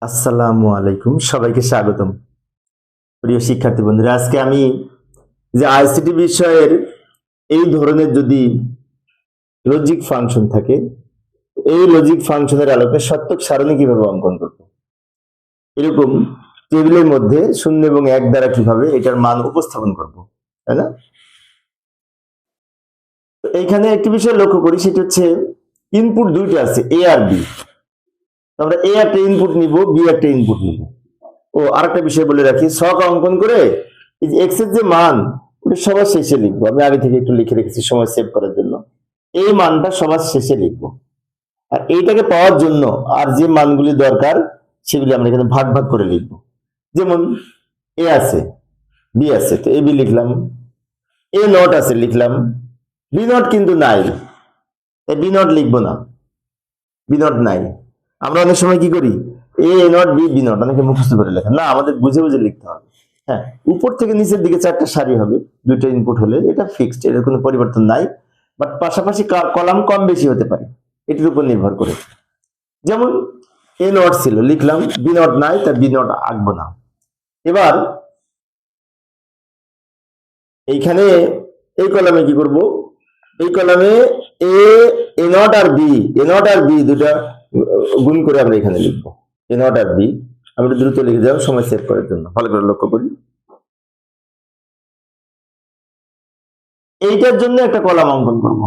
আসসালামু আলাইকুম, সবাইকে স্বাগতম। প্রিয় শিক্ষার্থী বন্ধুরা, আজকে আমি যে আইসিটি বিষয়ের এই ধরনের যদি লজিক ফাংশন থাকে, এই লজিক ফাংশনের আলোকে সত্যক সারণী কিভাবে অঙ্কন করব, এরকম টেবিলের মধ্যে শূন্য এবং এক দ্বারা কিভাবে এটার মান উপস্থাপন করব, তাই না? তো এইখানে একটি বিষয় লক্ষ্য করি, সেটা হচ্ছে ইনপুট দুইটা আছে, এ আর বি। আমরা এ একটা ইনপুট নিব, বি একটা ইনপুট নিব। ও আরেকটা বিষয় বলে রাখি, ছক অঙ্কন করে এই যে এক্স এর যে মান, ওটা সবার শেষে লিখবো। আমি আগে থেকে একটু লিখে রেখেছি সময় সেভ করার জন্য। এই মানটা সবার শেষে লিখবো, আর এইটাকে পাওয়ার জন্য আর যে মানগুলি দরকার সেগুলি আমরা এখানে ভাগ ভাগ করে লিখবো। যেমন এ আছে, বি আছে, তো এ বি লিখলাম। এ নট আছে লিখলাম, বি নট কিন্তু নাই, তাই বি নট লিখবো না, বি নট নাই। আমরা অনেক সময় কি করি, এ নট বি, বি নট অনেকে মুখস্থ করে লেখা, না, আমাদের বুঝে বুঝে লিখতে হবে। হ্যাঁ, উপর থেকে নিচের দিকে চারটা সারি হবে, দুটো ইনপুট হলে এটা ফিক্সড, এর কোনো পরিবর্তন নাই। বাট পাশাপাশি কলাম কম বেশি হতে পারে, এটির উপর নির্ভর করে। যেমন এ নট ছিল লিখলাম, বি নট নাই, তা বি নট আঁকবো না। এবার এইখানে এই কলামে কি করব, এই কলামে এ, এ নট আর বি, এ নট আর বি দুটা গুণ করে আমরা এখানে লিখবো, এ নট আর বি। আমরা দ্রুত লিখে যাব সময় সেভ করার জন্য, ভালো করে লক্ষ্য করি। এইটার জন্য একটা কলাম অঙ্কন করব,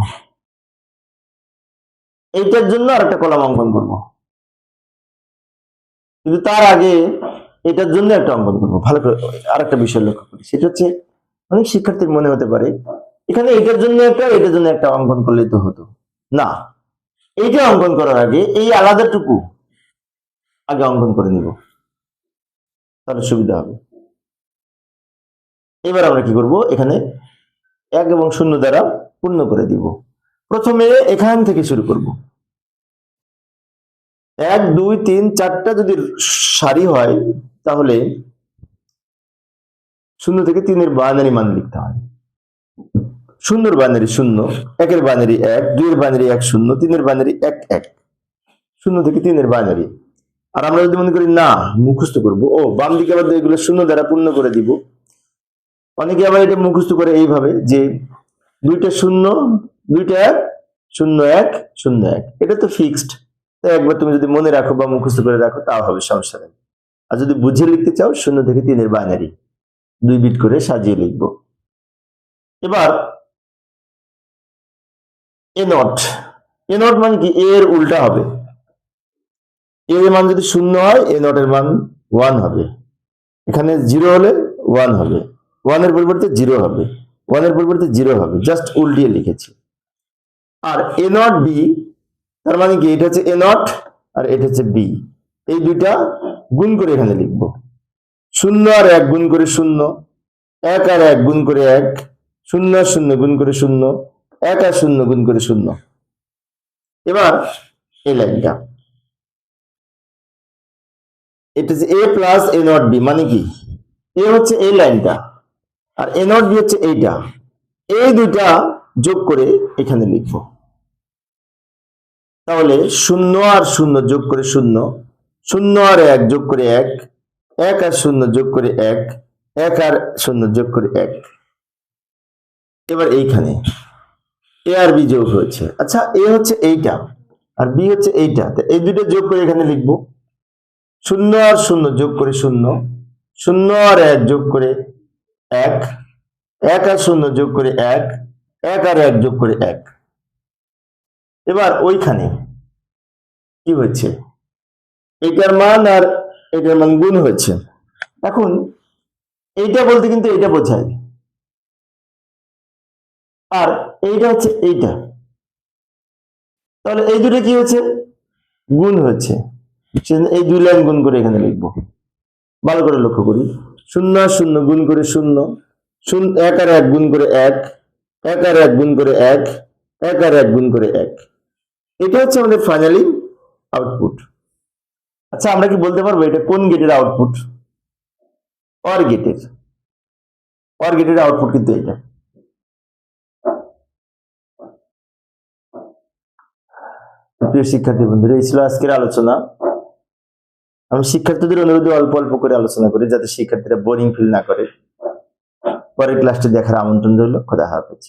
এইটার জন্য আর একটা কলাম অঙ্কন করব, কিন্তু তার আগে এটার জন্য একটা অঙ্কন করব। ভালো করে আর একটা বিষয় লক্ষ্য করি, সেটা হচ্ছে অনেক শিক্ষার্থীর মনে হতে পারে এখানে এটার জন্য একটা, এটার জন্য একটা অঙ্কন করলেই তো হতো। না, এইটা অঙ্কন করার আগে এই আলাদাটুকু আগে অঙ্কন করে নিব, তাহলে সুবিধা হবে। এবার আমরা কি করব, এখানে এক এবং শূন্য দ্বারা পূর্ণ করে দিব। প্রথমে এখান থেকে শুরু করব, এক দুই তিন চারটা যদি সারি হয়, তাহলে শূন্য থেকে তিনের বাইনারি মান লিখতে হয়। শূন্যর বাইনারি শূন্য, একের বাইনারি এক, দুইয়ের বাইনারি এক শূন্য, তিনের বাইনারি এক এক, শূন্য থেকে তিনের বাইনারি। আর আমরা যদি মনে করি না মুখস্থ করব, ও বাম দিকে আবার এগুলো শূন্য দ্বারা পূর্ণ করে দিব। অনেকে আবার এটা মুখস্থ করে এইভাবে যে দুইটা শূন্য, দুইটা এক, শূন্য এক, শূন্য এক, এটা তো ফিক্সড, তাই একবার তুমি যদি মনে রাখো বা মুখস্থ করে রাখো তাও হবে, সমস্যা নেই। আর যদি বুঝে লিখতে চাও, শূন্য থেকে তিনের বাইনারি 2 বিট করে সাজিয়ে লিখবো। এবার এ নট, এ নট মানে কি, এর উল্টা হবে। এর মান যদি শূন্য হয়, এ নট এর মান 1 হবে। এখানে 0 হলে 1 হবে, 1 এর পরিবর্তে 0 হবে, 1 এর পরিবর্তে 0 হবে, জাস্ট উল্টিয়ে লিখেছি। আর এ নট বি, তার মানে কি, এটা হচ্ছে এ নট আর এটা হচ্ছে বি, এই দুইটা গুণ করে এখানে লিখবো। শূন্য আর এক গুণ করে শূন্য, এক আর এক গুণ করে এক, শূন্য আর শূন্য গুণ করে শূন্য, এক আর শূন্য গুণ করে শূন্য। এবার এই লাইনটা, এটা হচ্ছে এ প্লাস এ নট বি, মানে কি, এ হচ্ছে এই লাইনটা আর এ নট বি হচ্ছে এইটা, এই দুটা যোগ করে এখানে লিখবো। তাহলে শূন্য আর শূন্য যোগ করে শূন্য, শূন্য আর এক যোগ করে এক, এক আর শূন্য যোগ করে এক, এক আর শূন্য যোগ করে এক। এবার এইখানে এ আর বি যোগ হয়েছে, আচ্ছা এ হচ্ছে এইটা আর বি হচ্ছে এইটা, এই দুটো যোগ করে এখানে লিখবো। শূন্য আর শূন্য যোগ করে শূন্য, শূন্য আর এক যোগ করে এক, এক আর শূন্য যোগ করে এক, এক আর এক যোগ করে এক। এবার ওইখানে কি হয়েছে, এটার মান আর এটার মান গুণ হয়েছে। এখন এইটা বলতে কিন্তু এটা বোঝায়, আর এইটা হচ্ছে এইটা, তাহলে এই দুটো কি হচ্ছে, গুণ হচ্ছে। এই দুই লাইন গুণ করে এখানে লিখবো, ভালো করে লক্ষ্য করি। শূন্য আর শূন্য গুণ করে শূন্য, শূন্য এক আর এক গুণ করে এক, এক আর এক গুণ করে এক, এক আর এক গুণ করে এক। এটা হচ্ছে আমাদের ফাইনালি আউটপুট। আচ্ছা আমরা কি বলতে পারবো এটা কোন গেটের আউটপুট? অর গেটের, অর গেটের আউটপুট কিন্তু এটা। প্রিয় শিক্ষার্থী বন্ধুরা, এই ছিল আজকের আলোচনা। আমি শিক্ষার্থীদের অনুরোধে অল্প অল্প করে আলোচনা করি যাতে শিক্ষার্থীরা বোরিং ফিল না করে। পরের ক্লাসটি দেখার আমন্ত্রণ রইল। খোদা হাফেজ।